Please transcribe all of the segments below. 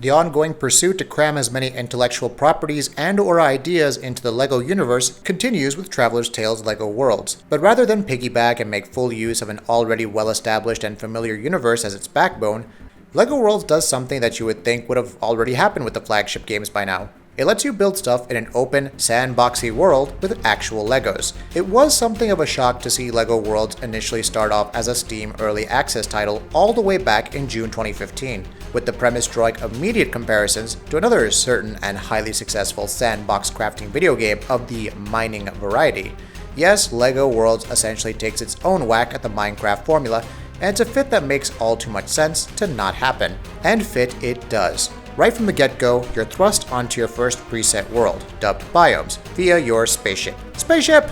The ongoing pursuit to cram as many intellectual properties and/or ideas into the LEGO universe continues with Traveler's Tales LEGO Worlds. But rather than piggyback and make full use of an already well-established and familiar universe as its backbone, LEGO Worlds does something that you would think would have already happened with the flagship games by now. It lets you build stuff in an open, sandboxy world with actual Legos. It was something of a shock to see LEGO Worlds initially start off as a Steam Early Access title all the way back in June 2015, with the premise drawing immediate comparisons to another certain and highly successful sandbox crafting video game of the mining variety. Yes, LEGO Worlds essentially takes its own whack at the Minecraft formula, and it's a fit that makes all too much sense to not happen. And fit it does. Right from the get-go, you're thrust onto your first preset world, dubbed Biomes, via your spaceship. Spaceship!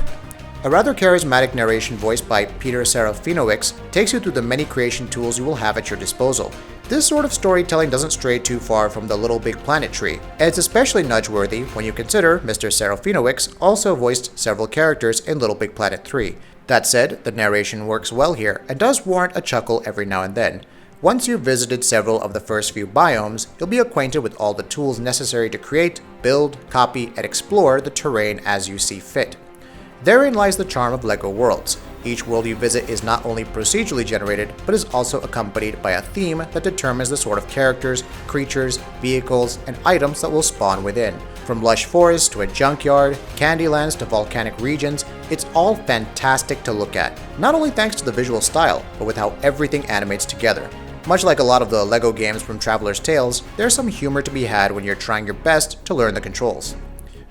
A rather charismatic narration voiced by Peter Serafinowicz takes you through the many creation tools you will have at your disposal. This sort of storytelling doesn't stray too far from the Little Big Planet tree, and it's especially nudge-worthy when you consider Mr. Serafinowicz also voiced several characters in Little Big Planet 3. That said, the narration works well here, and does warrant a chuckle every now and then. Once you've visited several of the first few biomes, you'll be acquainted with all the tools necessary to create, build, copy, and explore the terrain as you see fit. Therein lies the charm of LEGO Worlds. Each world you visit is not only procedurally generated, but is also accompanied by a theme that determines the sort of characters, creatures, vehicles, and items that will spawn within. From lush forests to a junkyard, candylands to volcanic regions, it's all fantastic to look at, not only thanks to the visual style, but with how everything animates together. Much like a lot of the LEGO games from Traveler's Tales, there's some humor to be had when you're trying your best to learn the controls.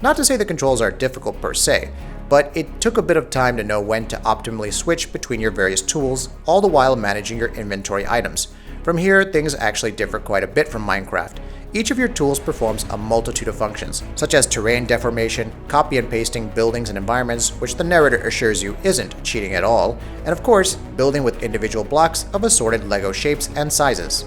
Not to say the controls are difficult per se, but it took a bit of time to know when to optimally switch between your various tools, all the while managing your inventory items. From here, things actually differ quite a bit from Minecraft. Each of your tools performs a multitude of functions, such as terrain deformation, copy and pasting buildings and environments, which the narrator assures you isn't cheating at all, and of course, building with individual blocks of assorted LEGO shapes and sizes.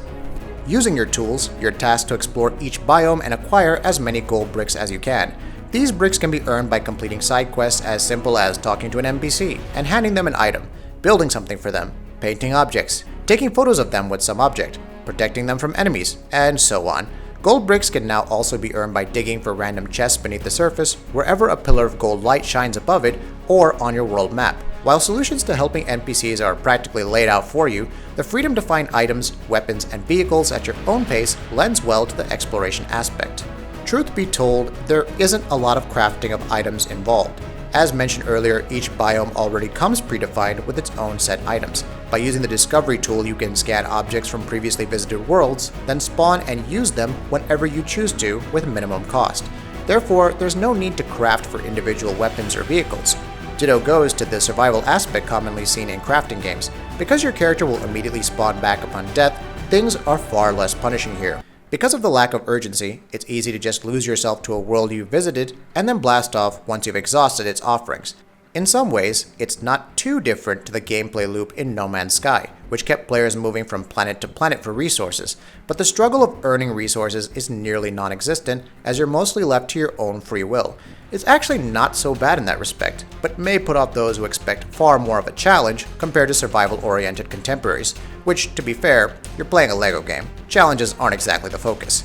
Using your tools, you're tasked to explore each biome and acquire as many gold bricks as you can. These bricks can be earned by completing side quests as simple as talking to an NPC and handing them an item, building something for them, painting objects, taking photos of them with some object, protecting them from enemies, and so on. Gold bricks can now also be earned by digging for random chests beneath the surface, wherever a pillar of gold light shines above it, or on your world map. While solutions to helping NPCs are practically laid out for you, the freedom to find items, weapons, and vehicles at your own pace lends well to the exploration aspect. Truth be told, there isn't a lot of crafting of items involved. As mentioned earlier, each biome already comes predefined with its own set items. By using the Discovery tool, you can scan objects from previously visited worlds, then spawn and use them whenever you choose to with minimum cost. Therefore, there's no need to craft for individual weapons or vehicles. Ditto goes to the survival aspect commonly seen in crafting games. Because your character will immediately spawn back upon death, things are far less punishing here. Because of the lack of urgency, it's easy to just lose yourself to a world you've visited and then blast off once you've exhausted its offerings. In some ways, it's not too different to the gameplay loop in No Man's Sky, which kept players moving from planet to planet for resources, but the struggle of earning resources is nearly non-existent as you're mostly left to your own free will. It's actually not so bad in that respect, but may put off those who expect far more of a challenge compared to survival-oriented contemporaries, which, to be fair, you're playing a LEGO game. Challenges aren't exactly the focus.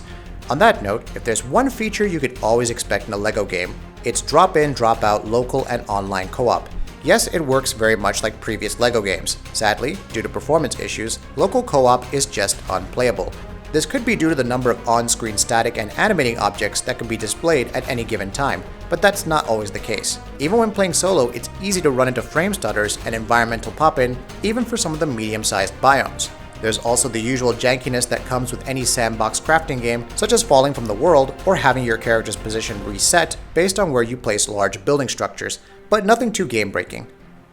On that note, if there's one feature you could always expect in a LEGO game, it's drop-in, drop-out local and online co-op. Yes, it works very much like previous LEGO games. Sadly, due to performance issues, local co-op is just unplayable. This could be due to the number of on-screen static and animating objects that can be displayed at any given time, but that's not always the case. Even when playing solo, it's easy to run into frame stutters and environmental pop-in, even for some of the medium-sized biomes. There's also the usual jankiness that comes with any sandbox crafting game, such as falling from the world or having your character's position reset based on where you place large building structures, but nothing too game-breaking.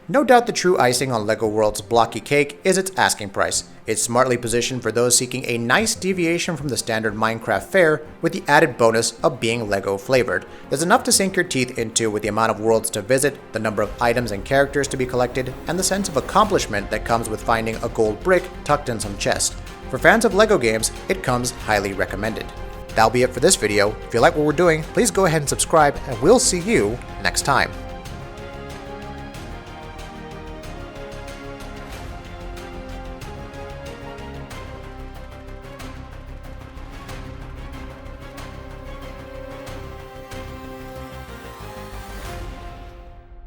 No doubt the true icing on LEGO World's blocky cake is its asking price. It's smartly positioned for those seeking a nice deviation from the standard Minecraft fare with the added bonus of being LEGO flavored. There's enough to sink your teeth into with the amount of worlds to visit, the number of items and characters to be collected, and the sense of accomplishment that comes with finding a gold brick tucked in some chest. For fans of LEGO games, it comes highly recommended. That'll be it for this video. If you like what we're doing, please go ahead and subscribe, and we'll see you next time.